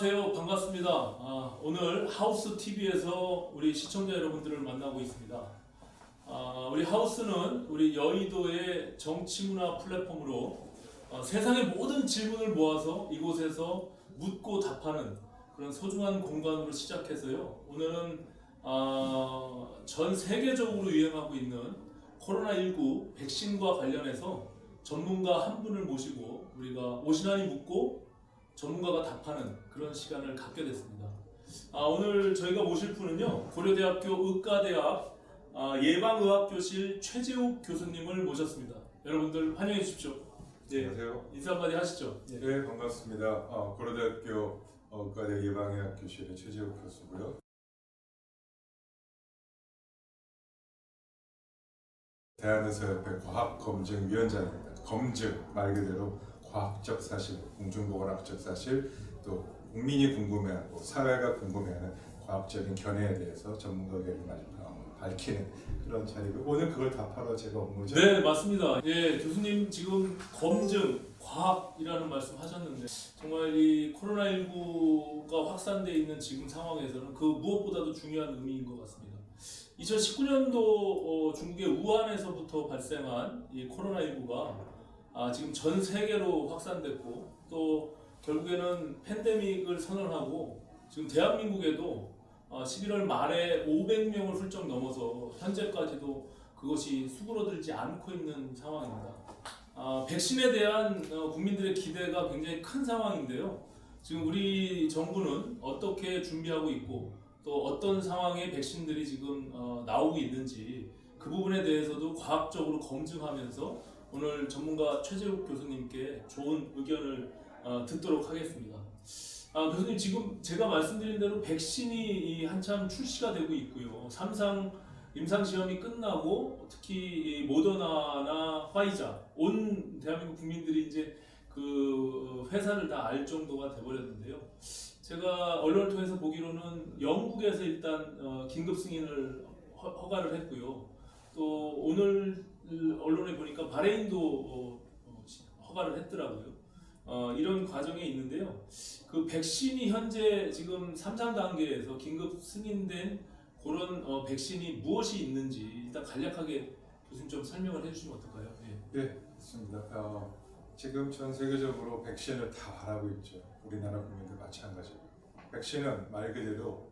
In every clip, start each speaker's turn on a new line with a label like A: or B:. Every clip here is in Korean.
A: 안녕하세요. 반갑습니다. 오늘 하우스 TV에서 우리 시청자 여러분들을 만나고 있습니다. 우리 하우스는 우리 여의도의 정치문화 플랫폼으로 세상의 모든 질문을 모아서 이곳에서 묻고 답하는 그런 소중한 공간으로 시작해서요. 오늘은 전 세계적으로 유행하고 있는 코로나19 백신과 관련해서 전문가 한 분을 모시고 우리가 오신환이 묻고 전문가가 답하는 그런 시간을 갖게 됐습니다. 오늘 저희가 모실 분은요, 고려대학교 의과대학 예방의학교실 최재욱 교수님을 모셨습니다. 여러분들 환영해 주십시오. 네,
B: 안녕하세요.
A: 인사 한마디 하시죠.
B: 네, 반갑습니다. 고려대학교 의과대 예방의학교실의 최재욱 교수고요. 대한의사협회 과학검증위원장입니다. 검증 말 그대로 과학적 사실, 공중보건학적 사실, 또 국민이 궁금해하고 사회가 궁금해하는 과학적인 견해에 대해서 전문가 의견을 밝히는 그런 자리고, 오늘 그걸 답하러 제가 온 거죠.
A: 네, 맞습니다. 예, 교수님 지금 검증, 과학이라는 말씀 하셨는데 정말 이 코로나19가 확산되어 있는 지금 상황에서는 그 무엇보다도 중요한 의미인 것 같습니다. 2019년도 중국의 우한에서부터 발생한 이 코로나19가 지금 전 세계로 확산됐고, 또 결국에는 팬데믹을 선언하고 지금 대한민국에도 11월 말에 500명을 훌쩍 넘어서 현재까지도 그것이 수그러들지 않고 있는 상황입니다. 백신에 대한 국민들의 기대가 굉장히 큰 상황인데요. 지금 우리 정부는 어떻게 준비하고 있고 또 어떤 상황의 백신들이 지금 나오고 있는지 그 부분에 대해서도 과학적으로 검증하면서 오늘 전문가 최재욱 교수님께 좋은 의견을 듣도록 하겠습니다. 교수님, 지금 제가 말씀드린 대로 백신이 한참 출시가 되고 있고요. 3상 임상시험이 끝나고 특히 이 모더나나 화이자, 온 대한민국 국민들이 이제 그 회사를 다 알 정도가 돼버렸는데요. 제가 언론을 통해서 보기로는 영국에서 일단 긴급 승인을 허가를 했고요. 또 오늘 언론에 보니까 바레인도 허가를 했더라고요. 이런 과정에 있는데요. 그 백신이 현재 지금 3상 단계에서 긴급 승인된 그런 백신이 무엇이 있는지 일단 간략하게 교수님 좀 설명을 해주시면 어떨까요?
B: 네, 좋습니다. 지금 전 세계적으로 백신을 다 바라고 있죠. 우리나라 국민들 마찬가지고. 백신은 말 그대로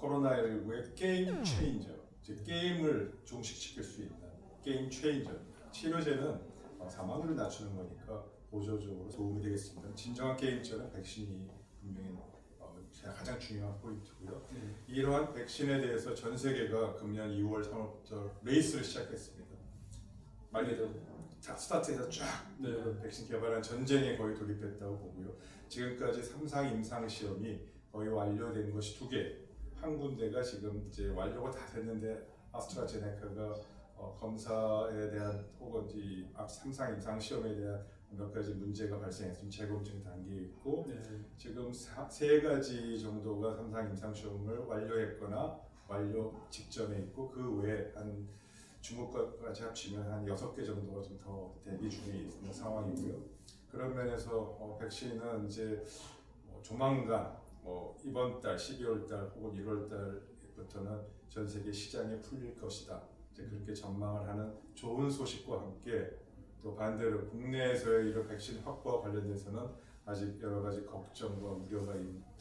B: 코로나19의 게임 체인저, 즉 게임을 종식시킬 수 있는 게임 체인저. 치료제는 사망률을 낮추는 거니까 보조적으로 도움이 되겠습니다. 진정한 게임처럼 백신이 분명히 가장 중요한 포인트고요. 이러한 백신에 대해서 전 세계가 금년 2월, 3월부터 레이스를 시작했습니다. 말 그대로 스타트에서 쫙 백신 개발한 전쟁에 거의 돌입했다고 보고요. 지금까지 3상 임상 시험이 거의 완료된 것이 2개, 한 군데가 지금 이제 완료가 다 됐는데 아스트라제네카가 검사에 대한 혹은 이 3상 임상 시험에 대한 몇 가지 문제가 발생해서 지금 재검증 단계에 있고, 지금 3가지 정도가 3상 임상 시험을 완료했거나 완료 직전에 있고, 그 외에 한 중국과까지 합치면 한 6개 정도가 좀 더 대기 중에 있는 상황이고요. 그런 면에서 백신은 이제 조만간 이번 달 12월 달 혹은 1월 달부터는 전 세계 시장에 풀릴 것이다. 이제 그렇게 전망을 하는 좋은 소식과 함께, 또 반대로 국내에서의 이런 백신 확보와 관련돼서는 아직 여러 가지 걱정과 우려가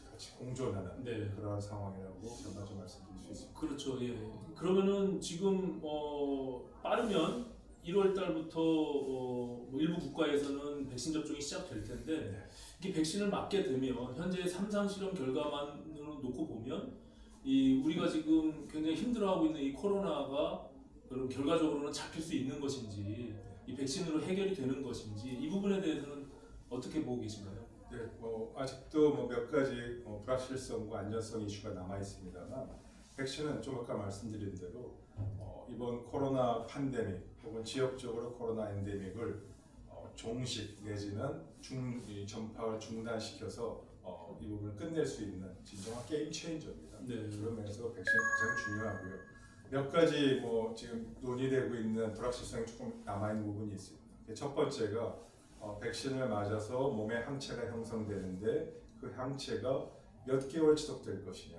B: 같이 공존하는 그러한 상황이라고 제가 좀 말씀드릴 수 있습니다.
A: 그렇죠. 예. 그러면은 지금 빠르면 1월 달부터 일부 국가에서는 백신 접종이 시작될 텐데, 이게 백신을 맞게 되면 현재 3상 실험 결과만으로 놓고 보면 우리가 지금 굉장히 힘들어하고 있는 이 코로나가 그럼 결과적으로는 잡힐 수 있는 것인지, 이 백신으로 해결이 되는 것인지, 이 부분에 대해서는 어떻게 보고 계신가요?
B: 네, 아직도 몇 가지 불확실성과 안전성 이슈가 남아 있습니다만, 백신은 좀 아까 말씀드린 대로 이번 코로나 팬데믹 혹은 지역적으로 코로나 엔데믹을 종식 내지는 전파를 중단시켜서 이 부분을 끝낼 수 있는 진정한 게임 체인저입니다. 그런 면에서 백신이 가장 중요하고요. 몇 가지 지금 논의되고 있는 불확실성이 조금 남아 있는 부분이 있습니다. 첫 번째가 백신을 맞아서 몸에 항체가 형성되는데 그 항체가 몇 개월 지속될 것이냐.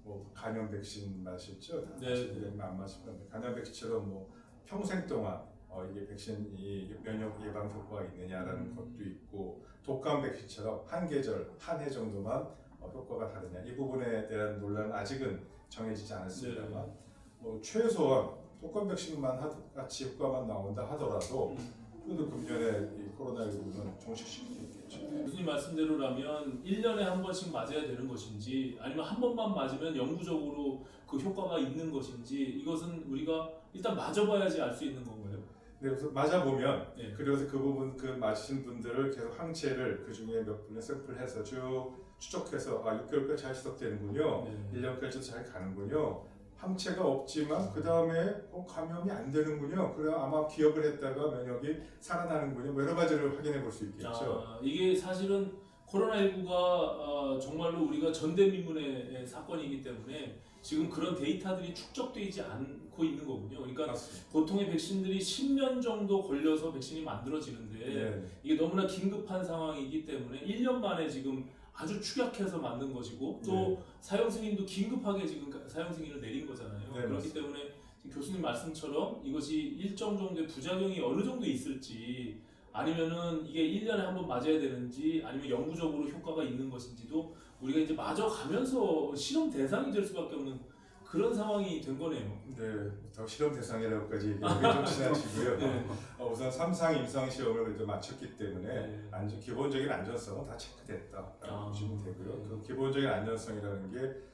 B: 뭐 간염 백신 마셨죠?
A: 네.
B: 안 마실 건데 간염 백신처럼 뭐 평생 동안 이게 백신이 면역 예방 효과가 있느냐라는 것도 있고 독감 백신처럼 한 계절 한 해 정도만 효과가 다르냐 이 부분에 대한 논란은 아직은 정해지지 않았습니다만
A: 네.
B: 뭐 최소한 독감 백신만 같이 효과만 나온다 하더라도 그래도 금년에 이 코로나19는 종식시킬 수 있겠죠.
A: 교수님 말씀대로라면 1년에 한 번씩 맞아야 되는 것인지 아니면 한 번만 맞으면 영구적으로 그 효과가 있는 것인지 이것은 우리가 일단 맞아봐야지 알 수 있는 건가요?
B: 네, 그래서 맞아보면
A: 네.
B: 그래서 그 부분 그 맞으신 분들을 계속 항체를 그 중에 몇 분을 샘플해서 쭉 추적해서 6개월까지 잘 지속되는군요.
A: 네.
B: 1년까지도 잘 가는군요. 항체가 없지만 그 다음에 감염이 안 되는군요. 그래 아마 기억을 했다가 면역이 살아나는군요. 뭐 여러 가지를 확인해 볼 수 있겠죠.
A: 이게 사실은 코로나19가 정말로 우리가 전대미문의 사건이기 때문에 지금 그런 데이터들이 축적되지 않고 있는 거군요. 그러니까
B: 맞습니다.
A: 보통의 백신들이 10년 정도 걸려서 백신이 만들어지는데
B: 네.
A: 이게 너무나 긴급한 상황이기 때문에 1년 만에 지금 아주 축약해서 만든 것이고 또
B: 네.
A: 사용 승인도 긴급하게 지금 사용 승인을 내린 거잖아요.
B: 네,
A: 그렇기
B: 맞습니다.
A: 때문에 지금 교수님 말씀처럼 이것이 일정 정도의 부작용이 어느 정도 있을지 아니면은 이게 1년에 한 번 맞아야 되는지 아니면 영구적으로 효과가 있는 것인지도 우리가 이제 맞아가면서 실험 대상이 될 수밖에 없는 그런 상황이 된 거네요.
B: 네, 더 실험 대상이라고까지 얘기하기 좀 지나치고요.
A: 네.
B: 우선 3상 임상 시험을 그래도 마쳤기 때문에
A: 네.
B: 기본적인 안전성은 다 체크됐다라고 보시면 되고요.
A: 네.
B: 그 기본적인 안전성이라는 게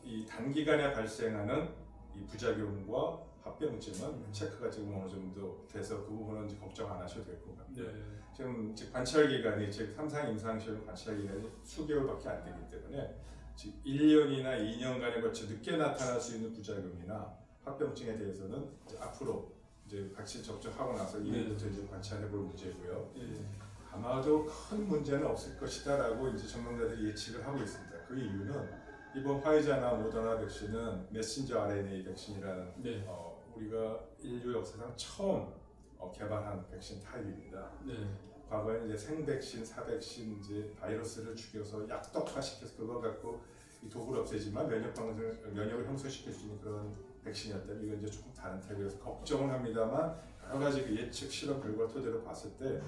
B: 이 단기간에 발생하는 이 부작용과 합병증은 체크가 지금 어느 정도 돼서 그 부분은 이제 걱정 안 하셔도 될 것 같고요.
A: 네.
B: 지금 관찰 기간이 즉 3상 임상 시험 관찰 기간이 수개월밖에 안 되기 때문에 즉 1년이나 2년간에 걸쳐 늦게 나타날 수 있는 부작용이나 합병증에 대해서는 이제 앞으로 이제 백신 접종하고 나서 2년부터 이제 관찰해 볼 문제고요.
A: 네.
B: 아마도 큰 문제는 없을 것이다라고 이제 전문가들이 예측을 하고 있습니다. 그 이유는 이번 화이자나 모더나 백신은 메신저 RNA 백신이라는
A: 네.
B: 우리가 인류 역사상 처음 개발한 백신 타입입니다.
A: 네.
B: 과거에는 이제 생백신, 사백신 이제 바이러스를 죽여서 약독화시켜서 그거 갖고 이 독을 없애지만 면역을 형성시킬 수 있는 그런 백신이었다면 이건 이제 조금 다른 타입이라서 걱정을 합니다만 여러 가지 그 예측 실험 결과를 토대로 봤을 때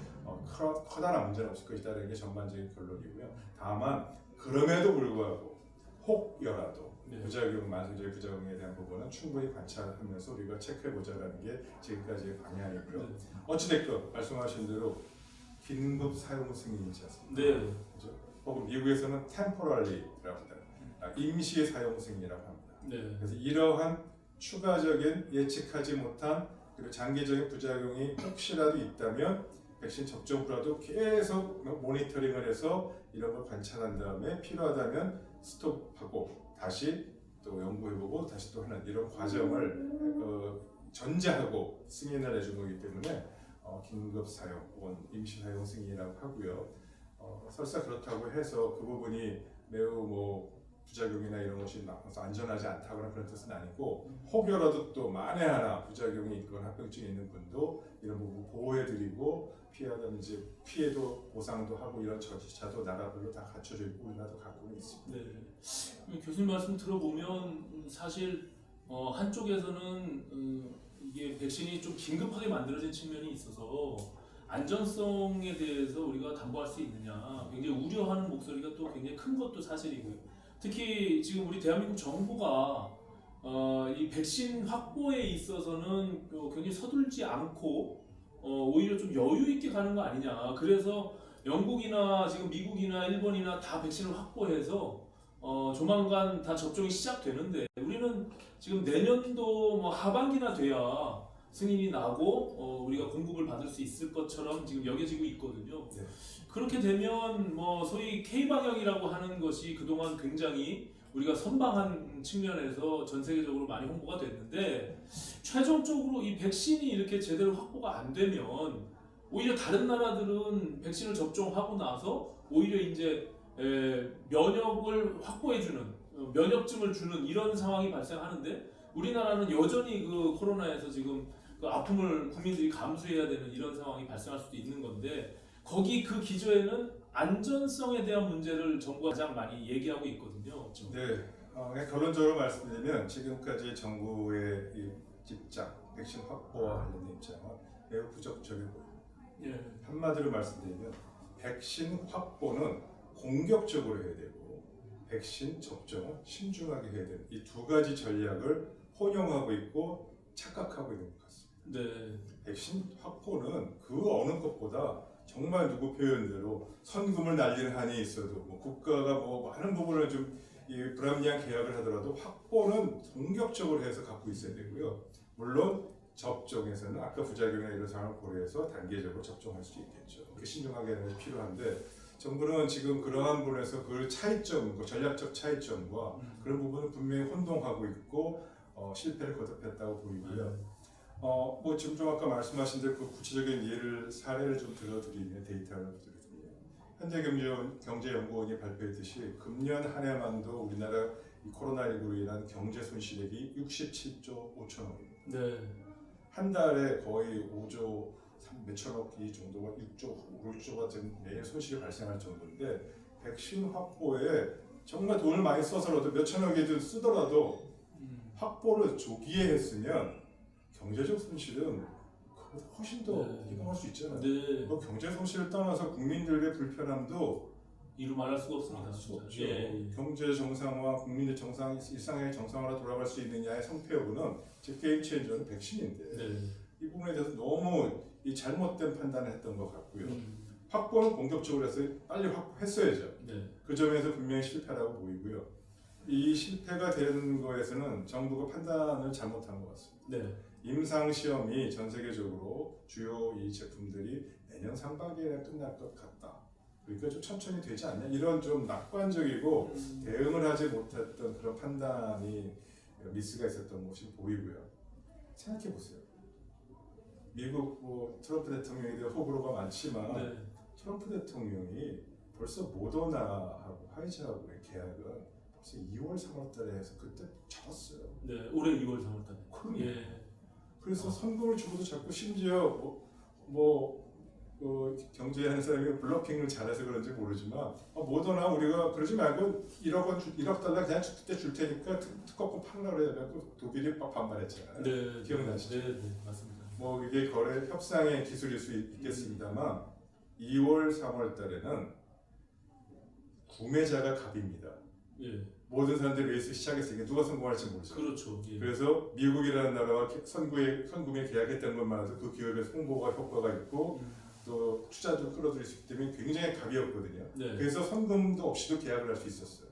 B: 커다란 문제는 없을 것이다라는 게 전반적인 결론이고요. 다만 그럼에도 불구하고 혹여라도
A: 네.
B: 부작용, 만성적인 부작용에 대한 부분은 충분히 관찰하면서 우리가 체크해보자라는 게 지금까지의 방향이고요.
A: 네.
B: 어찌됐건 말씀하신 대로 긴급 사용 승인이지 않습니까?
A: 네.
B: 그죠? 혹은 미국에서는 temporarly라고 합니다. 임시 사용 승인이라고 합니다.
A: 네.
B: 그래서 이러한 추가적인 예측하지 못한 그리고 장기적인 부작용이 혹시라도 있다면 백신 접종 후라도 계속 모니터링을 해서 이런 걸 관찰한 다음에 필요하다면 스톱하고 다시 또 연구해보고 다시 또 하는 이런 과정을 전제하고 승인을 해준 거기 때문에 긴급 사용 혹은 임시 사용 승인이라고 하고요. 설사 그렇다고 해서 그 부분이 매우 뭐 부작용이나 이런 것이 나빠서 안전하지 않다거나 그런 뜻은 아니고 혹여라도 또 만에 하나 부작용이 있거나 합병증이 있는 분도 이런 부분 보호해드리고 피하든지 피해도 보상도 하고 이런 절차도 나라별로 다 갖춰져 있고 우리나라도 갖고는 있습니다.
A: 네. 교수님 말씀 들어보면 사실 한쪽에서는 이게 백신이 좀 긴급하게 만들어진 측면이 있어서 안전성에 대해서 우리가 담보할 수 있느냐 굉장히 우려하는 목소리가 또 굉장히 큰 것도 사실이고요. 특히 지금 우리 대한민국 정부가 이 백신 확보에 있어서는 굉장히 서둘지 않고 오히려 좀 여유 있게 가는 거 아니냐. 그래서 영국이나 지금 미국이나 일본이나 다 백신을 확보해서 조만간 다 접종이 시작되는데 우리는 지금 내년도 뭐 하반기나 돼야 승인이 나고 우리가 공급을 받을 수 있을 것처럼 지금 여겨지고 있거든요.
B: 네.
A: 그렇게 되면 뭐 소위 K-방역이라고 하는 것이 그동안 굉장히 우리가 선방한 측면에서 전 세계적으로 많이 홍보가 됐는데 최종적으로 이 백신이 이렇게 제대로 확보가 안 되면 오히려 다른 나라들은 백신을 접종하고 나서 오히려 이제 면역을 확보해주는 면역증을 주는 이런 상황이 발생하는데 우리나라는 여전히 그 코로나에서 지금 그 아픔을 국민들이 감수해야 되는 이런 상황이 발생할 수도 있는 건데 거기 그 기저에는 안전성에 대한 문제를 정부가 가장 많이 얘기하고 있거든요. 지금.
B: 네, 그냥 결론적으로 말씀드리면 지금까지 정부의 이 입장, 백신 확보와 관련된 입장은 매우 부적절해 보입니다.
A: 예.
B: 한마디로 말씀드리면 백신 확보는 공격적으로 해야 되고 백신 접종은 신중하게 해야 되는 이 두 가지 전략을 혼용하고 있고 착각하고 있는 것 같습니다.
A: 네.
B: 백신 확보는 그 어느 것보다 정말 누구 표현대로 선금을 날리는 한이 있어도 뭐 국가가 뭐 많은 부분을 좀 불합리한 계약을 하더라도 확보는 공격적으로 해서 갖고 있어야 되고요. 물론 접종에서는 아까 부작용이나 이런 상황을 고려해서 단계적으로 접종할 수 있겠죠. 그렇게 신중하게 하는 것이 필요한데 정부는 지금 그러한 부분에서 그 차이점, 그 전략적 차이점과 그런 부분은 분명히 혼동하고 있고 실패를 거듭했다고 보이고요. 뭐 지금 좀 아까 말씀하신 대로 그 구체적인 사례를 좀 들어드리면 데이터를 들어드리면 현대경제연구원이 발표했듯이 금년 한 해만도 우리나라 이 코로나19로 인한 경제 손실액이 67조 5천억입니다.
A: 네.
B: 한 달에 거의 5조 몇천억이 정도가 6조가 지금 매일 손실이 발생할 정도인데 백신 확보에 정말 돈을 많이 써서라도 몇천억이든 쓰더라도 확보를 조기에 했으면 경제적 손실은 그보다 훨씬 더 예방할 수 있잖아요.
A: 네.
B: 그 경제 손실을 떠나서 국민들의 불편함도
A: 이루 말할 수가 없습니다.
B: 알 수 없죠.
A: 예.
B: 경제 정상화, 국민의 일상의 정상화로 돌아갈 수 있느냐의 성패여부는 즉 게임 체인저는 백신인데
A: 네.
B: 이 부분에 대해서 너무 이 잘못된 판단을 했던 것 같고요. 확보는 공격적으로 해서 빨리 확보했어야죠.
A: 네.
B: 그 점에서 분명히 실패라고 보이고요. 이 실패가 되는 거에서는 정부가 판단을 잘못한 것 같습니다.
A: 네.
B: 임상 시험이 전 세계적으로 주요 이 제품들이 내년 상반기에 끝날 것 같다. 그러니까 좀 천천히 되지 않냐 이런 좀 낙관적이고 대응을 하지 못했던 그런 판단이 미스가 있었던 것이 보이고요. 생각해 보세요. 미국 뭐 트럼프 대통령에 대한 호불호가 많지만
A: 네.
B: 트럼프 대통령이 벌써 모더나하고 화이자하고의 계약은 벌써 2월, 3월달에 해서 그때 잡았어요.
A: 네. 올해 2월 3월달.
B: 그럼요.
A: 예.
B: 그래서 선금을 주고도 자꾸 심지어 경제하는 사람이 블러핑을 잘해서 그런지 모르지만 모더나 우리가 그러지 말고 1억 달러 그냥 그때 줄 테니까 특허권 팔라 그래가지고 독일이 막 반발했잖아요.
A: 네.
B: 기억나시죠?
A: 네. 네. 맞습니다.
B: 뭐 이게 거래 협상의 기술일 수 있겠습니다만 2월, 3월 달에는 구매자가 갑입니다.
A: 예.
B: 모든 사람들이 레이스 시작했으니까 누가 성공할지 모르죠.
A: 그렇죠. 예.
B: 그래서 미국이라는 나라와 선구에 계약했다는 것만으로도 그 기업의 홍보가 효과가 있고 또 투자도 끌어들일 수 있기 때문에 굉장히 갑이었거든요.
A: 네.
B: 그래서 선금도 없이도 계약을 할 수 있었어요.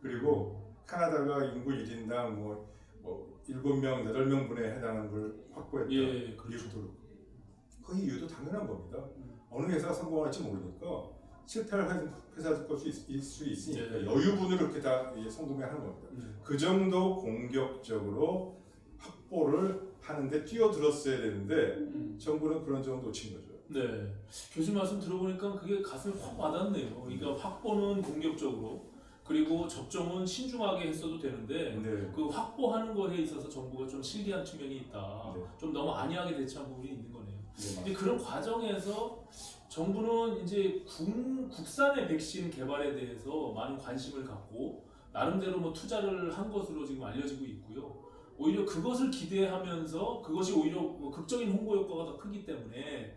B: 그리고 카나다가 인구 1인당 뭐 7명, 8명분에 해당하는 걸 확보했다.
A: 예, 그렇죠.
B: 미국도 그 이유도 당연한 겁니다. 어느 회사가 성공할지 모르니까 실패할 회사도 있을 수 있으니까
A: 네.
B: 여유분을 그렇게 다 성금하는 겁니다. 그 정도 공격적으로 확보를 하는데 뛰어들었어야 되는데 정부는 그런 점을 놓친 거죠.
A: 네. 교수님 말씀 들어보니까 그게 가슴에 확 와닿네요. 그러니까 확보는 공격적으로 그리고 접종은 신중하게 했어도 되는데
B: 네.
A: 그 확보하는 거에 있어서 정부가 좀 실리한 측면이 있다.
B: 네.
A: 좀 너무 안이하게 대처한 부분이 있는 거네요.
B: 네,
A: 이제 그런 과정에서 정부는 이제 국산의 백신 개발에 대해서 많은 관심을 갖고 나름대로 뭐 투자를 한 것으로 지금 알려지고 있고요. 오히려 그것을 기대하면서 그것이 오히려 뭐 극적인 홍보 효과가 더 크기 때문에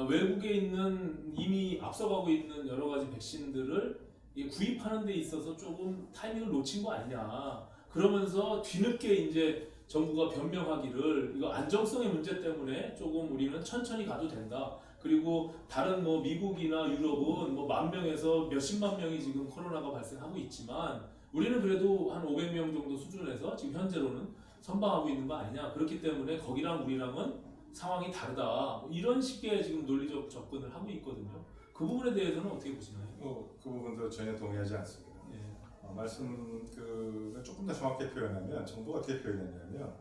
A: 외국에 있는 이미 앞서가고 있는 여러 가지 백신들을 구입하는 데 있어서 조금 타이밍을 놓친 거 아니냐. 그러면서 뒤늦게 이제 정부가 변명하기를 이거 안정성의 문제 때문에 조금 우리는 천천히 가도 된다. 그리고 다른 뭐 미국이나 유럽은 뭐 10,000명에서 몇십만 명이 지금 코로나가 발생하고 있지만 우리는 그래도 한 500명 정도 수준에서 지금 현재로는 선방하고 있는 거 아니냐. 그렇기 때문에 거기랑 우리랑은 상황이 다르다. 이런 식의 지금 논리적 접근을 하고 있거든요. 그 부분에 대해서는 어떻게 보시나요?
B: 그 부분도 전혀 동의하지 않습니다.
A: 예.
B: 말씀 조금 더 정확히 표현하면 정부가 어떻게 표현했냐면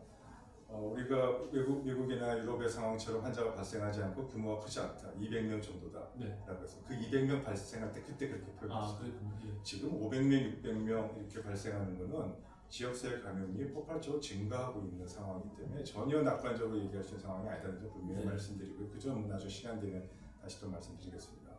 B: 우리가 미국이나 유럽의 상황처럼 환자가 발생하지 않고 규모가 크지 않다. 200명 정도다.
A: 네.
B: 라고 해서 그 200명 발생할 때 그때 그렇게 표현했어요.
A: 그랬군요. 예.
B: 지금 500명, 600명 이렇게 발생하는 거는 지역사회 감염이 폭발적으로 증가하고 있는 상황이기 때문에 전혀 낙관적으로 얘기할 수 있는 상황이 아니다는 점 분명히
A: 네.
B: 말씀드리고 그 점은 나중에 시간 되면 다시 또 말씀드리겠습니다.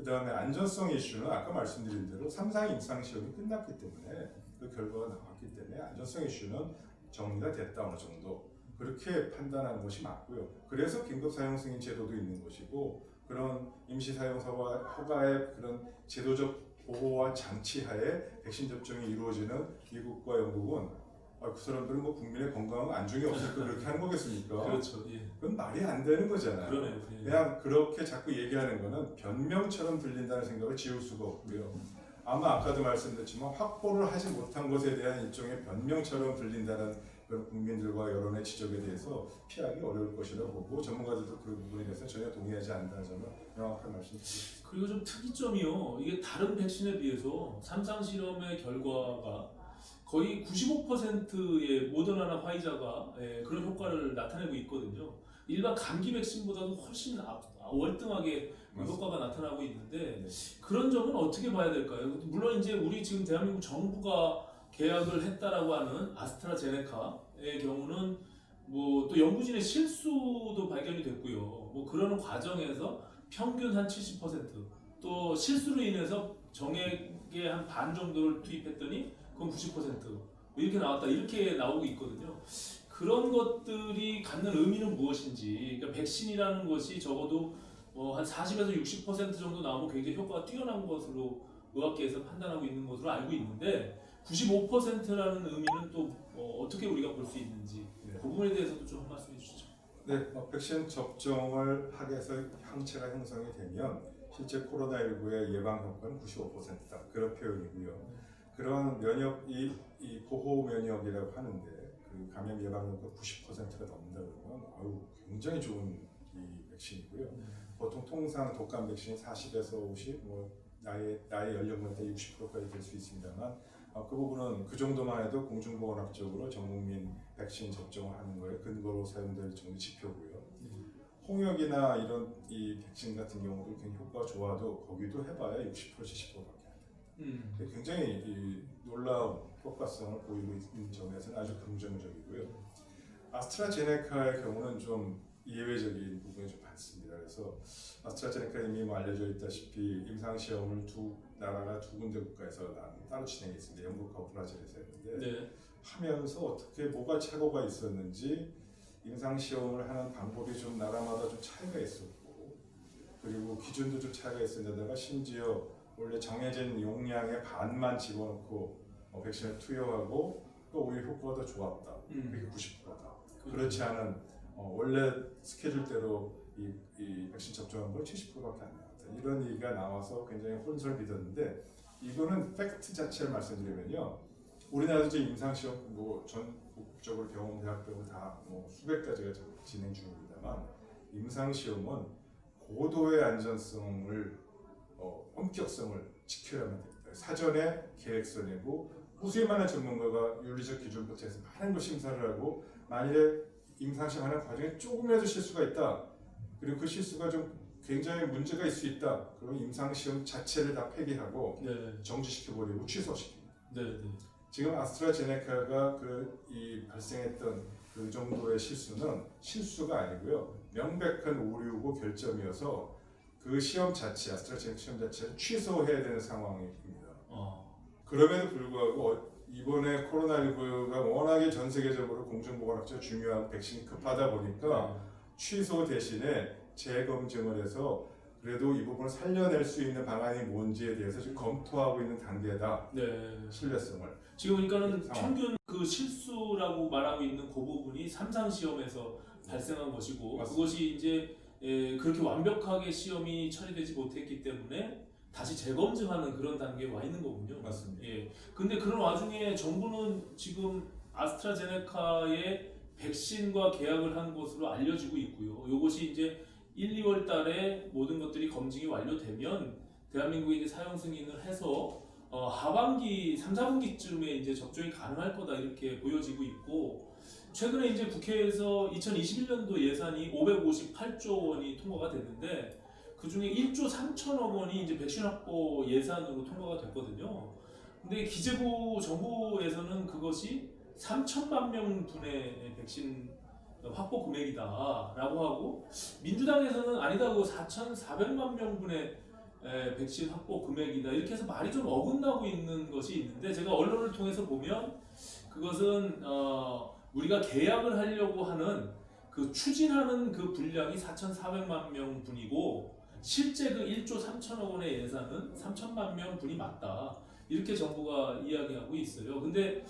B: 그 다음에 안전성 이슈는 아까 말씀드린 대로 3상 임상 시험이 끝났기 때문에 그 결과가 나왔기 때문에 안전성 이슈는 정리가 됐다 어느 정도 그렇게 판단하는 것이 맞고요. 그래서 긴급 사용 승인 제도도 있는 것이고 그런 임시 사용 허가의 그런 제도적 보호와 장치하에 백신 접종이 이루어지는 미국과 영국은 그 사람들은 뭐 국민의 건강 안중이 없을까 그렇게 하는 거겠습니까?
A: 그렇죠. 예.
B: 그건 말이 안 되는 거잖아요.
A: 그러네요. 예.
B: 그냥 그렇게 자꾸 얘기하는 거는 변명처럼 들린다는 생각을 지울 수가 없고요. 아마 아까도 말씀드렸지만 확보를 하지 못한 것에 대한 일종의 변명처럼 들린다는 그런 국민들과 여론의 지적에 대해서 피하기 어려울 것이라고 보고 전문가들도 그 부분에 대해서 전혀 동의하지 않는다는 점을 명확한 말씀드리겠습니다.
A: 그리고 좀 특이점이요. 이게 다른 백신에 비해서 3상 실험의 결과가 거의 95%의 모더나나 화이자가 그런 효과를 나타내고 있거든요. 일반 감기 백신보다도 훨씬 월등하게 효과가 나타나고 있는데 그런 점은 어떻게 봐야 될까요? 물론 이제 우리 지금 대한민국 정부가 계약을 했다라고 하는 아스트라제네카의 경우는 뭐 또 연구진의 실수도 발견이 됐고요. 뭐 그러는 과정에서 평균 한 70%또 실수로 인해서 정액의 한 반 정도를 투입했더니 그건 90% 이렇게 나왔다 이렇게 나오고 있거든요. 그런 것들이 갖는 의미는 무엇인지 그러니까 백신이라는 것이 적어도 한 40에서 60% 정도 나오면 굉장히 효과가 뛰어난 것으로 의학계에서 판단하고 있는 것으로 알고 있는데 95%라는 의미는 또 어떻게 우리가 볼 수 있는지 그 부분에 대해서도 좀 말씀해 주시죠.
B: 네, 백신 접종을 하게 해서 항체가 형성이 되면 실제 코로나19의 예방 효과는 95%다. 그런 표현이고요. 그런 면역이 이 보호 면역이라고 하는데 그 감염 예방 효과 90%가 넘는다 그러면 굉장히 좋은 이 백신이고요. 보통 통상 독감 백신이 40에서 50, 뭐 나이 연령에 따라 60%까지 될 수 있습니다만 그 부분은 그 정도만 해도 공중보건학적으로 전 국민 백신 접종을 하는 거에 근거로 사용될 정도 지표고요. 홍역이나 이런 이 백신 같은 경우도 굉장히 효과가 좋아도 거기도 해봐야 60% 70%밖에 안 돼요. 굉장히 이 놀라운 효과성을 보이고 있는 점에서는 아주 긍정적이고요. 아스트라제네카의 경우는 좀 예외적인 부분이 좀 많습니다. 그래서 아스트라제네카 이미 뭐 알려져 있다시피 임상 시험을 두 군데 국가에서 따로 진행했습니다. 영국과 브라질에서 했는데 하면서 어떻게 뭐가 착오가 있었는지 임상 시험을 하는 방법이 좀 나라마다 좀 차이가 있었고 그리고 기준도 좀 차이가 있었는데다가 심지어 원래 정해진 용량의 반만 집어넣고 백신을 투여하고 또 오히려 효과가 더 좋았다. 그게 90%다. 그렇지 않은 원래 스케줄대로 이 백신 접종한 걸 70%밖에 안 나왔다. 이런 얘기가 나와서 굉장히 혼선을 빚었는데 이거는 팩트 자체를 말씀드리면요. 우리나라도 이제 임상시험 뭐 전국적으로 병원, 대학병원 다 뭐 수백 가지가 진행 중입니다만 임상시험은 고도의 안전성을 엄격성을 지켜야만 됩니다. 사전에 계획서 내고 무수히 많은 전문가가 윤리적 기준부터 해서 많은 걸 심사를 하고 만일에 임상시험 하는 과정에 조금이라도 실수가 있다. 그리고 그 실수가 좀 굉장히 문제가 있을 수 있다. 그럼 임상시험 자체를 다 폐기하고 정지시켜버리고 취소시킵니다. 지금 아스트라제네카가 이 발생했던 그 정도의 실수는 실수가 아니고요. 명백한 오류고 결점이어서 그 시험 자체, 아스트라제네카 시험 자체를 취소해야 되는 상황입니다. 그럼에도 불구하고 이번에 코로나19가 워낙에 전 세계적으로 공중보건학적으로 중요한 백신이 급하다 보니까 취소 대신에 재검증을 해서 그래도 이 부분을 살려낼 수 있는 방안이 뭔지에 대해서 지금 검토하고 있는 단계다. 신뢰성을.
A: 지금 그러니까는 평균 그 실수라고 말하고 있는 그 부분이 3상 시험에서 발생한 것이고
B: 맞습니다.
A: 그것이 이제 그렇게 완벽하게 시험이 처리되지 못했기 때문에 다시 재검증하는 그런 단계에 와 있는 거군요.
B: 맞습니다.
A: 근데 그런 와중에 정부는 지금 아스트라제네카의 백신과 계약을 한 것으로 알려지고 있고요. 이것이 이제 1, 2월 달에 모든 것들이 검증이 완료되면 대한민국에 이제 사용 승인을 해서 하반기 3, 4분기쯤에 이제 접종이 가능할 거다 이렇게 보여지고 있고 최근에 이제 국회에서 2021년도 예산이 558조 원이 통과가 됐는데 그 중에 1조 3천억 원이 이제 백신 확보 예산으로 통과가 됐거든요. 근데 기재부 정부에서는 그것이 3천만 명분의 백신 확보 금액이다라고 하고 민주당에서는 아니다고 4,400만 명분의 백신 확보 금액이다 이렇게 해서 말이 좀 어긋나고 있는 것이 있는데 제가 언론을 통해서 보면 그것은 우리가 계약을 하려고 하는 그 추진하는 그 분량이 4,400만 명 분이고 실제 그 1조 3천억 원의 예산은 3천만 명 분이 맞다 이렇게 정부가 이야기하고 있어요. 근데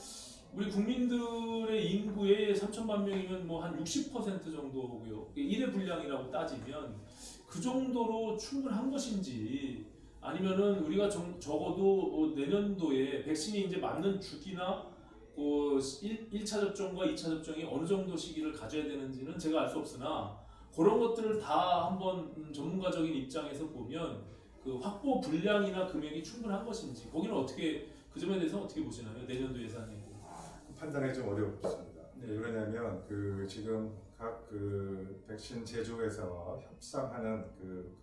A: 우리 국민들의 인구의 3천만 명이면 뭐 한 60% 정도고요. 1회 분량이라고 따지면 그 정도로 충분한 것인지 아니면은 우리가 적어도 내년도에 백신이 이제 맞는 주기나 1차 접종과 2차 접종이 어느 정도 시기를 가져야 되는지는 제가 알 수 없으나 그런 것들을 다 한번 전문가적인 입장에서 보면 그 확보 분량이나 금액이 충분한 것인지 거기는 어떻게 그 점에 대해서 어떻게 보시나요? 내년도 예산에
B: 판단이 좀 어렵습니다.
A: 네.
B: 왜 그러냐면 그 지금 각 그 백신 제조회사와 협상하는 그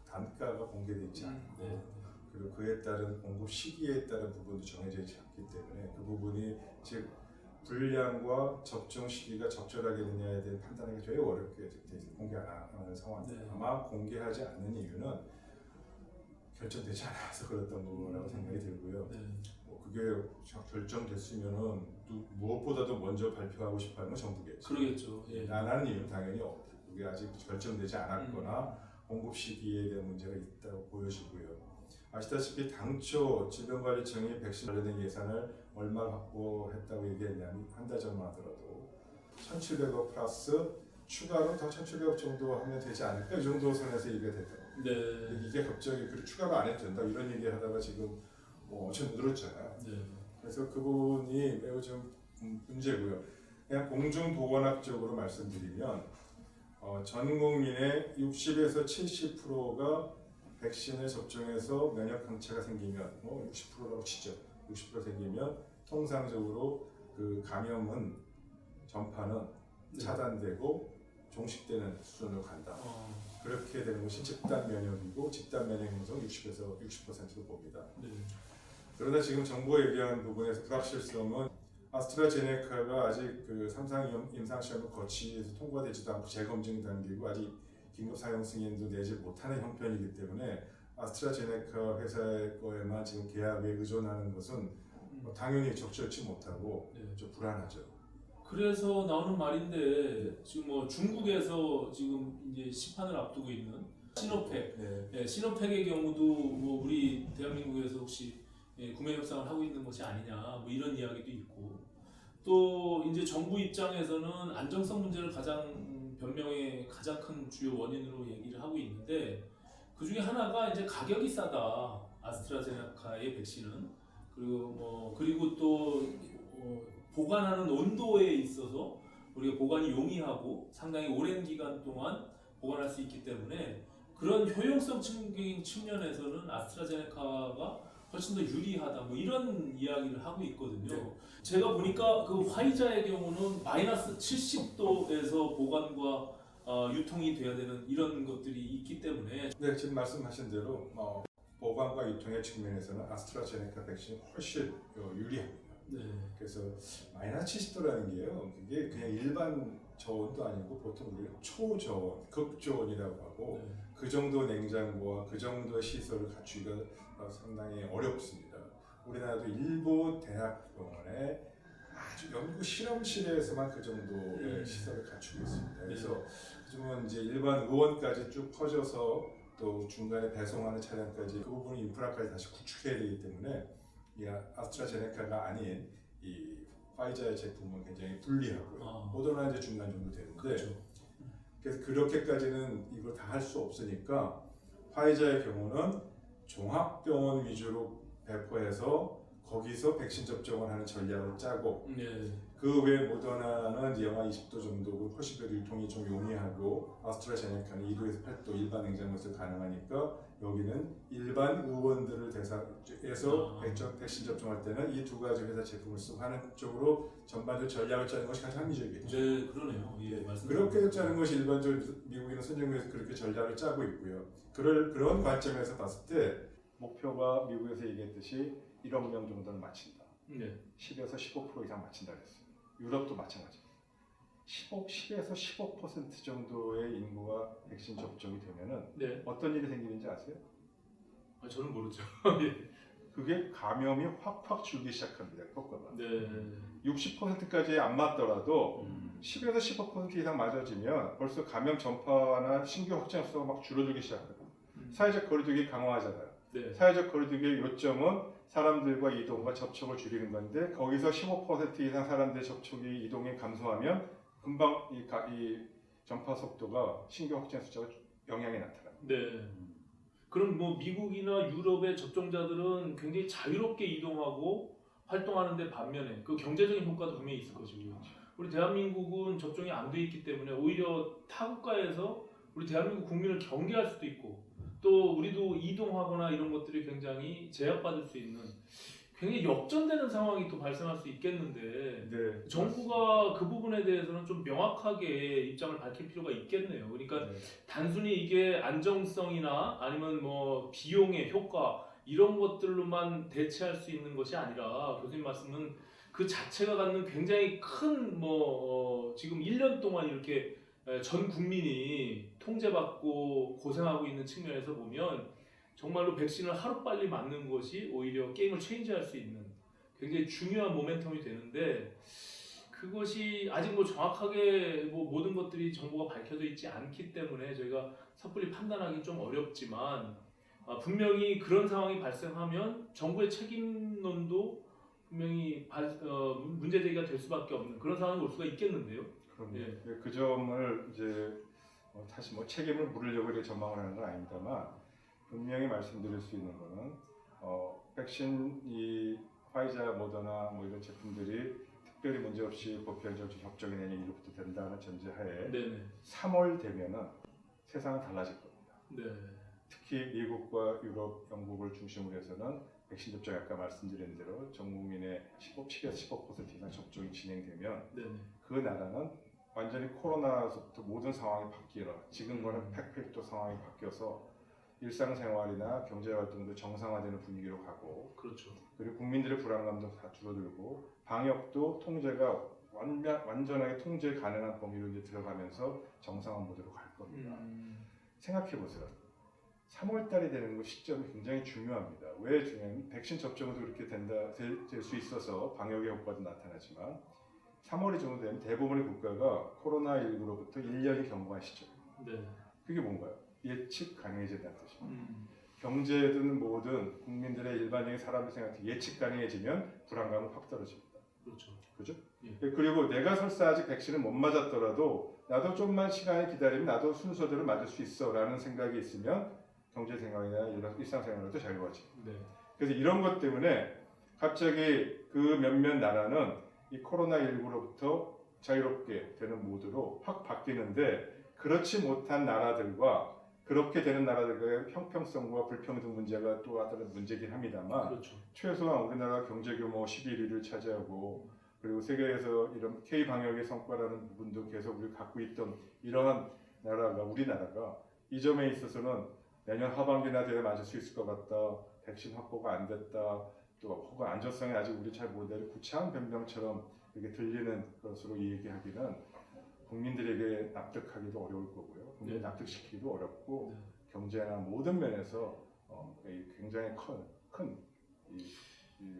B: 단가가 공개되어 있지 않고
A: 네.
B: 그리고 그에 따른 공급 시기에 따른 부분도 정해져 있지 않기 때문에 그 부분이 즉 분량과 접종 시기가 적절하게 되냐에 대한 판단하기 되게 어렵게 공개 안 하는 상황입니다.
A: 네.
B: 아마 공개하지 않는 이유는 결정되지 않아서 그랬던 거라고 생각이 들고요.
A: 네.
B: 그게 결정됐으면은 무엇보다도 먼저 발표하고 싶어하는 건 정부겠죠.
A: 그러겠죠. 예.
B: 안 하는 이유는 당연히 없고 그게 아직 결정되지 않았거나 공급 시기에 대한 문제가 있다고 보여지고요. 아시다시피 당초 질병관리청이 백신 관련된 예산을 얼마 확보했다고 얘기했냐면 한 달 전만 하더라도 1,700억 플러스 추가로 더 1,700억 정도 하면 되지 않을까 이 정도 선에서 얘기가 됐다고.
A: 네.
B: 이게 갑자기 그 추가로 안 해도 된다 이런 얘기 하다가 지금 엄청 늘었잖아요.
A: 네.
B: 그래서 그 부분이 매우 좀 문제고요. 그냥 공중보건학적으로 말씀드리면 전 국민의 60에서 70%가 백신을 접종해서 면역 강차가 생기면 60%라고 치죠. 60% 생기면 통상적으로 그 감염은 전파는
A: 네.
B: 차단되고 종식되는 수준으로 간다. 그렇게 되는 것이 집단 면역이고 집단 면역 형성 60에서 60%로 봅니다.
A: 네.
B: 그러나 지금 정부가 얘기한 부분에서 불확실성은 아스트라제네카가 아직 그 3상 임상 시험을 거치해서 통과되지도 않고 재검증 단계고 아직 긴급 사용 승인도 내지 못하는 형편이기 때문에 아스트라제네카 회사의 거에만 지금 계약에 의존하는 것은 당연히 적절치 못하고
A: 네.
B: 좀 불안하죠.
A: 그래서 나오는 말인데 지금 뭐 중국에서 지금 이제 시판을 앞두고 있는 시노팩,
B: 네.
A: 예, 시노팩의 경우도 뭐 우리 대한민국에서 혹시 구매 협상을 하고 있는 것이 아니냐 뭐 이런 이야기도 있고 또 이제 정부 입장에서는 안정성 문제를 변명의 가장 큰 주요 원인으로 얘기를 하고 있는데 그 중에 하나가 이제 가격이 싸다 아스트라제네카의 백신은 그리고 또 보관하는 온도에 있어서 우리가 보관이 용이하고 상당히 오랜 기간 동안 보관할 수 있기 때문에 그런 효용성적인 측면에서는 아스트라제네카가 훨씬 더 유리하다 뭐 이런 이야기를 하고 있거든요.
B: 네.
A: 제가 보니까 그 화이자의 경우는 마이너스 70도에서 보관과 유통이 돼야 되는 이런 것들이 있기 때문에
B: 네, 지금 말씀하신 대로 보관과 유통의 측면에서는 아스트라제네카 백신이 훨씬 유리합니다.
A: 네.
B: 그래서 마이너스 70도라는 게요, 그게 그냥 일반 저온도 아니고 보통 우리가 초저온, 극저온이라고 하고
A: 네.
B: 그 정도 냉장고와 그 정도의 시설을 갖추기가 상당히 어렵습니다. 우리나라도 일부 대학병원에 아주 연구 실험실에서만 그 정도의 시설을 갖추고 있습니다. 그래서 요즘은 이제 일반 의원까지 쭉 퍼져서 또 중간에 배송하는 차량까지 그 부분 인프라까지 다시 구축해야 되기 때문에 이 아스트라제네카가 아닌 이 파이자의 제품은 굉장히 불리하고요. 모더나 이제 중간 정도 되는데
A: 그렇죠.
B: 그래서 그렇게까지는 이걸 다 할 수 없으니까 화이자의 경우는 종합병원 위주로 배포해서 거기서 백신 접종을 하는 전략을 짜고
A: 네.
B: 그 외 모더나는 이제 영하 20도 정도고 훨씬 더 유통이 좀 용이하고 아스트라제네카는 2도에서 8도 일반 냉장고에서 가능하니까 여기는 일반 의원들을 대상해서 백신 접종할 때는 이 두 가지 회사 제품을 쓰고 하는 쪽으로 전반적으로 전략을 짜는 것이 가장 합리적이겠죠.
A: 네, 그러네요. 예,
B: 그렇게 짜는 것이 일반적으로 미국이나 선진국에서 그렇게 전략을 짜고 있고요. 그런 관점에서 봤을 때 목표가 미국에서 얘기했듯이 1억 명 정도는 맞춘다.
A: 네.
B: 10에서 15% 이상 맞춘다 그랬어요. 유럽도 마찬가지입니다. 10에서 15% 정도의 인구가 백신 접종이 되면은
A: 네.
B: 어떤 일이 생기는지 아세요?
A: 저는 모르죠. 예.
B: 그게 감염이 확확 줄기 시작합니다. 효과가.
A: 네.
B: 60%까지 안 맞더라도 10에서 15% 이상 맞아지면 벌써 감염 전파나 신규 확진 수가 막 줄어들기 시작합니다. 사회적 거리두기 강화하잖아요.
A: 네.
B: 사회적 거리두기의 요점은 사람들과 이동과 접촉을 줄이는 건데 거기서 15% 이상 사람들의 접촉이 이동이 감소하면 금방 이 전파 속도가 신규 확진 숫자가 영향이 나타납니다.
A: 네. 그럼 뭐 미국이나 유럽의 접종자들은 굉장히 자유롭게 이동하고 활동하는데 반면에 그 경제적인 효과도 분명히 있을 것이고요. 우리 대한민국은 접종이 안 돼 있기 때문에 오히려 타국가에서 우리 대한민국 국민을 경계할 수도 있고 또 우리도 이동하거나 이런 것들이 굉장히 제약받을 수 있는 굉장히 역전되는 상황이 또 발생할 수 있겠는데
B: 네,
A: 정부가 그 부분에 대해서는 좀 명확하게 입장을 밝힐 필요가 있겠네요. 그러니까
B: 네.
A: 단순히 이게 안정성이나 아니면 뭐 비용의 효과 이런 것들로만 대체할 수 있는 것이 아니라 교수님 말씀은 그 자체가 갖는 굉장히 큰 지금 1년 동안 이렇게 전 국민이 통제받고 고생하고 있는 측면에서 보면 정말로 백신을 하루빨리 맞는 것이 오히려 게임을 체인지할 수 있는 굉장히 중요한 모멘텀이 되는데 그것이 아직 뭐 정확하게 뭐 모든 것들이 정보가 밝혀져 있지 않기 때문에 저희가 섣불리 판단하기 좀 어렵지만 분명히 그런 상황이 발생하면 정부의 책임론도 분명히 문제 제기가 될 수밖에 없는 그런 상황이 올 수가 있겠는데요.
B: 그럼
A: 예.
B: 그 점을 이제 다시 뭐 책임을 물으려고 이렇게 전망을 하는 건 아닙니다만 분명히 말씀드릴 수 있는 거는 백신 이 화이자, 모더나 뭐 이런 제품들이 특별히 문제 없이 보편적 접종이 내년 1월부터 된다는 전제하에
A: 네네.
B: 3월 되면은 세상은 달라질 겁니다.
A: 네.
B: 특히 미국과 유럽, 영국을 중심으로 해서는 백신 접종 아까 말씀드린 대로 전 국민의 7에서 15% 이상 접종이 진행되면
A: 네네.
B: 그 나라는 완전히 코로나로부터 모든 상황이 바뀌어라. 지금과는 팩팩도 상황이 바뀌어서 일상생활이나 경제활동도 정상화되는 분위기로 가고
A: 그렇죠.
B: 그리고 국민들의 불안감도 다 줄어들고 방역도 통제가 완전하게 통제 가능한 범위로 이제 들어가면서 정상화 모드로 갈 겁니다. 생각해 보세요. 3월 달이 되는 그 시점이 굉장히 중요합니다. 왜 중요하냐면 백신 접종도 그렇게 될 수 있어서 방역의 효과도 나타나지만 3월이 정도 되면 대부분의 국가가 코로나19로부터 1년이 경과한 시점입니다.
A: 네.
B: 그게 뭔가요? 예측 가능해진다는 뜻입니다.
A: 음.
B: 뭐든 국민들의 일반적인 사람들 생각해 예측 가능해지면 불안감은 확 떨어집니다.
A: 그렇죠.
B: 그죠?
A: 예.
B: 그리고 내가 설사 아직 백신을 못 맞았더라도 나도 좀만 시간을 기다리면 나도 순서대로 맞을 수 있어 라는 생각이 있으면 경제 생활이나 일상생활도 자유로워집니다.
A: 네.
B: 그래서 이런 것 때문에 갑자기 그 몇몇 나라는 이 코로나19로부터 자유롭게 되는 모드로 확 바뀌는데 그렇지 못한 나라들과 그렇게 되는 나라들과의 형평성과 불평등 문제가 또 다른 문제긴 합니다만
A: 그렇죠.
B: 최소한 우리나라 경제 규모 11위를 차지하고 그리고 세계에서 이런 K 방역의 성과라는 부분도 계속 우리 갖고 있던 이러한 나라가 우리나라가 이 점에 있어서는 내년 하반기나 되어 맞을 수 있을 것 같다. 백신 확보가 안 됐다. 또 혹은 안전성이 아직 우리 잘 모르는 구차한 변명처럼 이렇게 들리는 것으로 얘기하기는 국민들에게 납득하기도 어려울 거고요. 국민 납득시키기도 어렵고 경제나 모든 면에서 굉장히 큰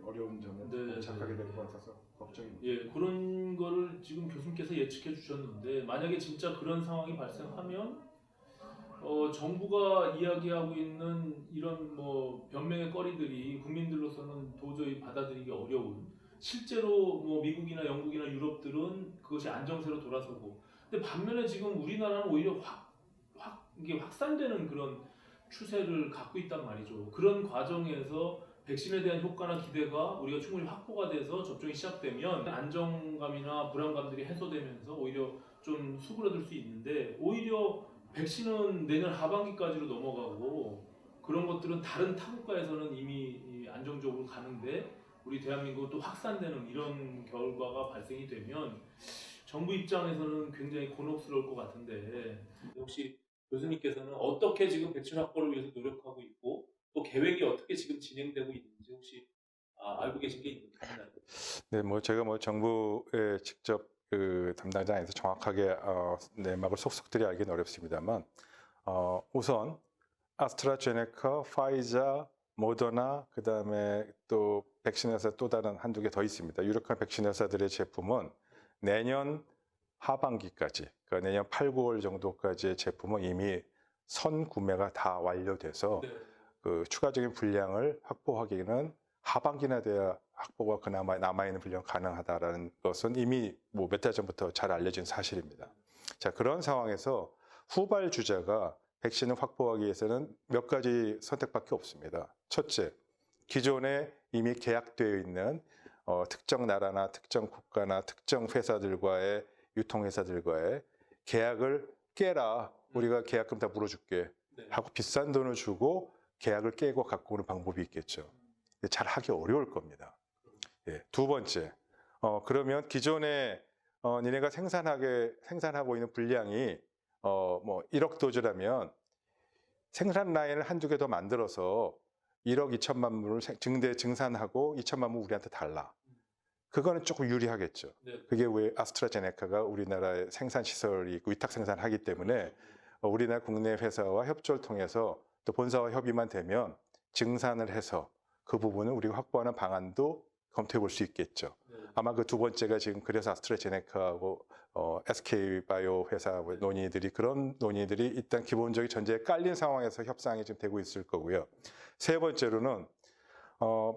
B: 어려운 점에 도착하게 될 것 같아서 걱정입니다.
A: 예, 그런 거를 지금 교수님께서 예측해 주셨는데 만약에 진짜 그런 상황이 발생하면 정부가 이야기하고 있는 이런 뭐 변명의 거리들이 국민들로서는 도저히 받아들이기 어려운 실제로 뭐 미국이나 영국이나 유럽들은 그것이 안정세로 돌아서고 근데 반면에 지금 우리나라는 오히려 이게 확산되는 그런 추세를 갖고 있단 말이죠. 그런 과정에서 백신에 대한 효과나 기대가 우리가 충분히 확보가 돼서 접종이 시작되면 안정감이나 불안감들이 해소되면서 오히려 좀 수그러들 수 있는데 오히려 백신은 내년 하반기까지로 넘어가고 그런 것들은 다른 타국가에서는 이미 안정적으로 가는데 우리 대한민국은 또 확산되는 이런 결과가 발생이 되면 정부 입장에서는 굉장히 곤혹스러울 것 같은데 혹시 교수님께서는 어떻게 지금 백신 확보를 위해서 노력하고 있고 또 계획이 어떻게 지금 진행되고 있는지 혹시 알고 계신 게 있나요?
B: 네, 뭐 제가 뭐 정부에 직접 그 담당자에서 정확하게 내막을 속속들이 알기는 어렵습니다만 우선 아스트라제네카, 파이자, 모더나, 그다음에 또 백신 회사 또 다른 한두 개 더 있습니다. 유력한 백신 회사들의 제품은 내년 하반기까지, 그러니까 내년 8, 9월 정도까지의 제품은 이미 선구매가 다 완료돼서
A: 네.
B: 그 추가적인 분량을 확보하기는 하반기나 돼야 확보가 그나마 남아있는 분량 가능하다라는 것은 이미 뭐 몇 달 전부터 잘 알려진 사실입니다. 자, 그런 상황에서 후발주자가 백신을 확보하기 위해서는 몇 가지 선택밖에 없습니다. 첫째, 기존에 이미 계약되어 있는 특정 나라나 특정 국가나 특정 회사들과의 유통회사들과의 계약을 깨라. 우리가 계약금 다 물어줄게.
A: 네.
B: 하고 비싼 돈을 주고 계약을 깨고 갖고 오는 방법이 있겠죠. 잘 하기 어려울 겁니다. 예, 두 번째, 그러면 기존에 니네가 생산하고 있는 분량이 뭐 1억 도즈라면 생산 라인을 한두 개 더 만들어서 1억 2천만 분을 증산하고 2천만 분 우리한테 달라. 그거는 조금 유리하겠죠.
A: 네.
B: 그게 왜 아스트라제네카가 우리나라에 생산 시설이 있고 위탁 생산하기 때문에 우리나라 국내 회사와 협조를 통해서 또 본사와 협의만 되면 증산을 해서 그 부분을 우리가 확보하는 방안도 검토해 볼 수 있겠죠.
A: 네.
B: 아마 그 두 번째가 지금 그래서 아스트라제네카하고 SK바이오 회사의 논의들이 그런 논의들이 일단 기본적인 전제에 깔린 상황에서 협상이 지금 되고 있을 거고요. 세 번째로는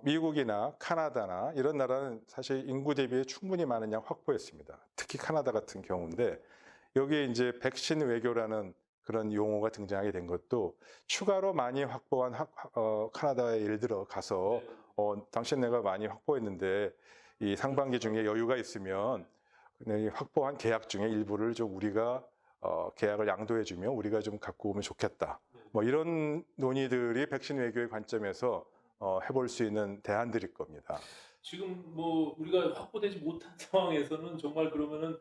B: 미국이나 카나다나 이런 나라는 사실 인구 대비에 충분히 많은 양 확보했습니다. 특히 카나다 같은 경우인데 여기에 이제 백신 외교라는 그런 용어가 등장하게 된 것도 추가로 많이 확보한 카나다에 예를 들어 가서 당신 내가 많이 확보했는데 이 상반기 중에 여유가 있으면 확보한 계약 중에 일부를 좀 우리가 계약을 양도해주면 우리가 좀 갖고 오면 좋겠다. 뭐 이런 논의들이 백신 외교의 관점에서 해볼 수 있는 대안들일 겁니다.
A: 지금 뭐 우리가 확보되지 못한 상황에서는 정말 그러면은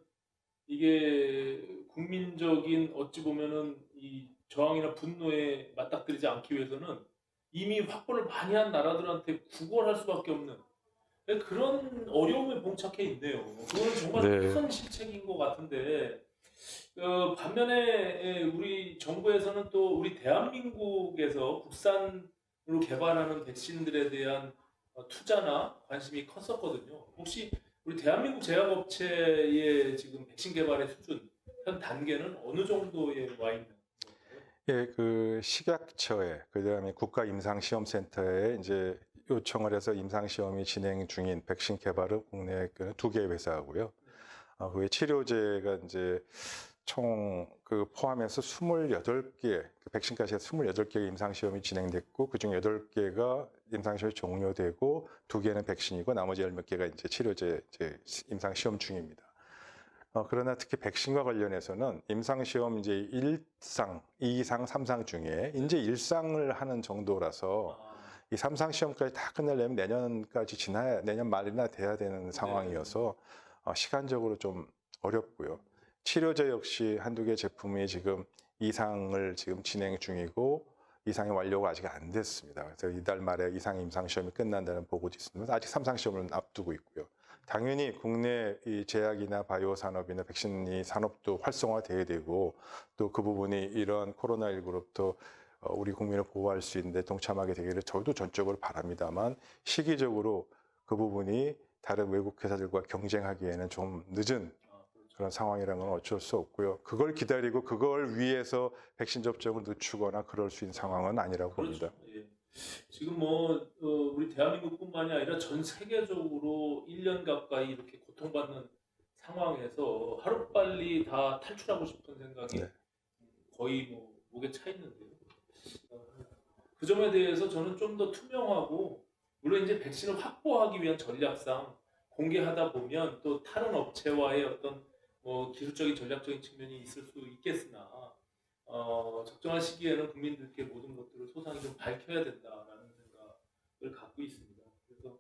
A: 이게 국민적인 어찌 보면은 이 저항이나 분노에 맞닥뜨리지 않기 위해서는 이미 확보를 많이 한 나라들한테 구걸할 수밖에 없는 그런 어려움에 봉착해 있네요. 그거는 정말
B: 네.
A: 큰 실책인 것 같은데 반면에 우리 정부에서는 또 우리 대한민국에서 국산으로 개발하는 백신들에 대한 투자나 관심이 컸었거든요. 혹시 우리 대한민국 제약업체의 지금 백신 개발의 수준, 현 단계는 어느 정도에 와 있는 건가요?
B: 예, 그 식약처에 그다음에 국가임상시험센터에 이제 요청을 해서 임상시험이 진행 중인 백신 개발은 국내 그 두 개의 회사고요. 그 외 치료제가 이제 총 그 포함해서 28개, 백신까지 해서 28개의 임상시험이 진행됐고 그중 8개가 임상시험이 종료되고 2개는 백신이고 나머지 10몇 개가 이제 치료제 이제 임상시험 중입니다. 그러나 특히 백신과 관련해서는 임상시험 이제 1상, 2상, 3상 중에 이제 1상을 하는 정도라서 이 3상 시험까지 다 끝내려면 내년까지 내년 말이나 돼야 되는 상황이어서 시간적으로 좀 어렵고요. 치료제 역시 한두 개 제품이 지금 2상을 지금 진행 중이고 2상의 완료가 아직 안 됐습니다. 그래서 이달 말에 2상 임상시험이 끝난다는 보고도 있습니다. 아직 3상 시험을 앞두고 있고요. 당연히 국내 이 제약이나 바이오 산업이나 백신 산업도 활성화돼야 되고 또 그 부분이 이런 코로나19로부터 우리 국민을 보호할 수 있는데 동참하게 되기를 저도 전적으로 바랍니다만 시기적으로 그 부분이 다른 외국 회사들과 경쟁하기에는 좀 늦은 그런 상황이라는 건 어쩔 수 없고요. 그걸 기다리고 그걸 위해서 백신 접종을 늦추거나 그럴 수 있는 상황은 아니라고 봅니다.
A: 예. 지금 뭐 우리 대한민국뿐만이 아니라 전 세계적으로 1년 가까이 이렇게 고통받는 상황에서 하루빨리 다 탈출하고 싶은 생각이
B: 네.
A: 거의 뭐 목에 차 있는데요. 그 점에 대해서 저는 좀 더 투명하고 물론 이제 백신을 확보하기 위한 전략상 공개하다 보면 또 다른 업체와의 어떤 뭐 기술적인 전략적인 측면이 있을 수 있겠으나 적정한 시기에는 국민들께 모든 것들을 소상히 좀 밝혀야 된다라는 생각을 갖고 있습니다. 그래서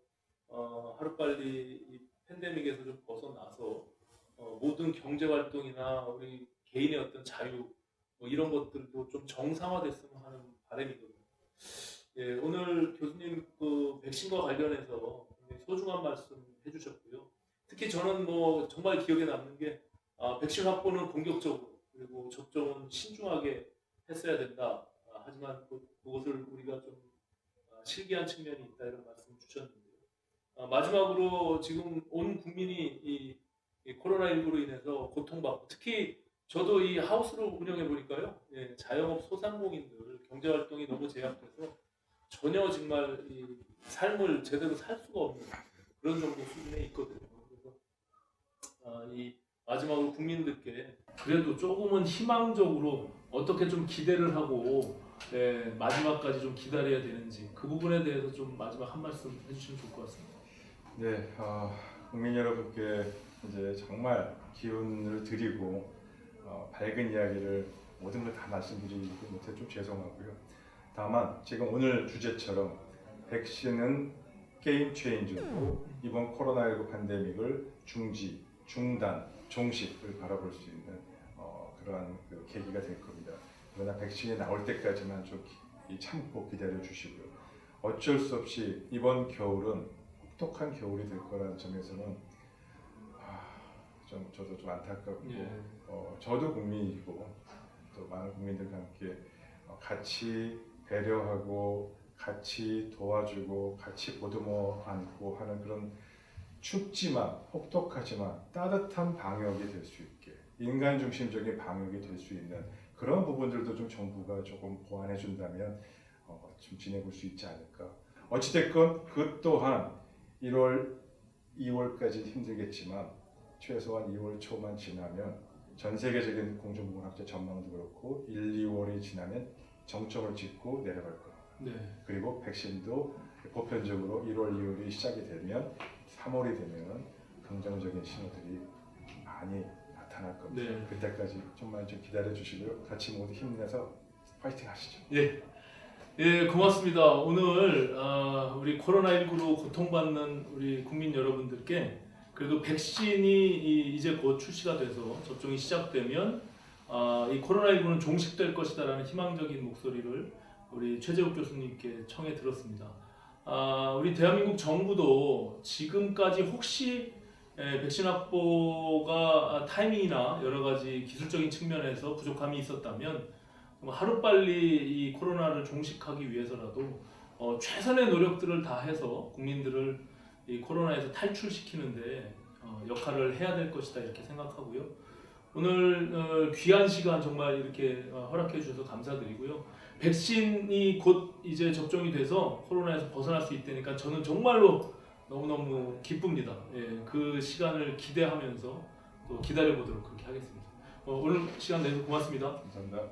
A: 하루빨리 이 팬데믹에서 좀 벗어나서 모든 경제 활동이나 우리 개인의 어떤 자유 뭐 이런 것들도 좀 정상화됐으면 하는 바람이거든요. 예, 오늘 교수님 그 백신과 관련해서 굉장히 소중한 말씀 해주셨고요. 특히 저는 뭐 정말 기억에 남는 게 백신 확보는 공격적으로 그리고 접종은 신중하게 했어야 된다 하지만 그것을 우리가 좀 실기한 측면이 있다 이런 말씀을 주셨는데요. 마지막으로 지금 온 국민이 이 코로나19로 인해서 고통받고 특히 저도 이 하우스를 운영해 보니까요, 예, 자영업 소상공인들 경제 활동이 너무 제약돼서 전혀 정말 이 삶을 제대로 살 수가 없는 그런 정도 수준에 있거든요. 그래서 이 마지막으로 국민들께 그래도 조금은 희망적으로 어떻게 좀 기대를 하고 마지막까지 좀 기다려야 되는지 그 부분에 대해서 좀 마지막 한 말씀 해주시면 좋을 것 같습니다.
B: 네, 국민 여러분께 이제 정말 기운을 드리고 밝은 이야기를 모든 걸 다 말씀드리지 못해 좀 죄송하고요. 다만 지금 오늘 주제처럼 백신은 게임 체인저고 이번 코로나19 팬데믹을 중지, 중단, 종식을 바라볼 수 있는 그러한 그 계기가 될 겁니다. 그러나 백신이 나올 때까지만 좀 참고 기다려 주시고요. 어쩔 수 없이 이번 겨울은 혹독한 겨울이 될 거라는 점에서는 저도 좀 안타깝고
A: 예.
B: 저도 국민이고 또 많은 국민들과 함께 같이 배려하고 같이 도와주고 같이 보듬어 안고 하는 그런 춥지만 혹독하지만 따뜻한 방역이 될 수 있게 인간 중심적인 방역이 될 수 있는 그런 부분들도 좀 정부가 조금 보완해 준다면 좀 지내볼 수 있지 않을까. 어찌됐건 그 또한 1월, 2월까지 힘들겠지만 최소한 2월 초만 지나면 전 세계적인 공중보건학자 전망도 그렇고 1, 2월이 지나면 정점을 찍고 내려갈 겁니다.
A: 네.
B: 그리고 백신도 보편적으로 1월, 2월이 시작이 되면 3월이 되면 긍정적인 신호들이 많이 나타날 겁니다.
A: 네.
B: 그때까지 좀만 좀 기다려 주시고요. 같이 모두 힘내서 파이팅 하시죠.
A: 예. 예, 고맙습니다. 오늘 우리 코로나19로 고통받는 우리 국민 여러분들께 그래도 백신이 이제 곧 출시가 돼서 접종이 시작되면 이 코로나19는 종식될 것이다라는 희망적인 목소리를 우리 최재욱 교수님께 청해 들었습니다. 우리 대한민국 정부도 지금까지 혹시 백신 확보가 타이밍이나 여러 가지 기술적인 측면에서 부족함이 있었다면 하루빨리 이 코로나를 종식하기 위해서라도 최선의 노력들을 다해서 국민들을 이 코로나에서 탈출시키는데 역할을 해야 될 것이다 이렇게 생각하고요. 오늘 귀한 시간 정말 이렇게 허락해 주셔서 감사드리고요. 백신이 곧 이제 접종이 돼서 코로나에서 벗어날 수 있다니까 저는 정말로 너무너무 기쁩니다. 예, 그 시간을 기대하면서 또 기다려보도록 그렇게 하겠습니다. 오늘 시간 내서 고맙습니다.
B: 감사합니다.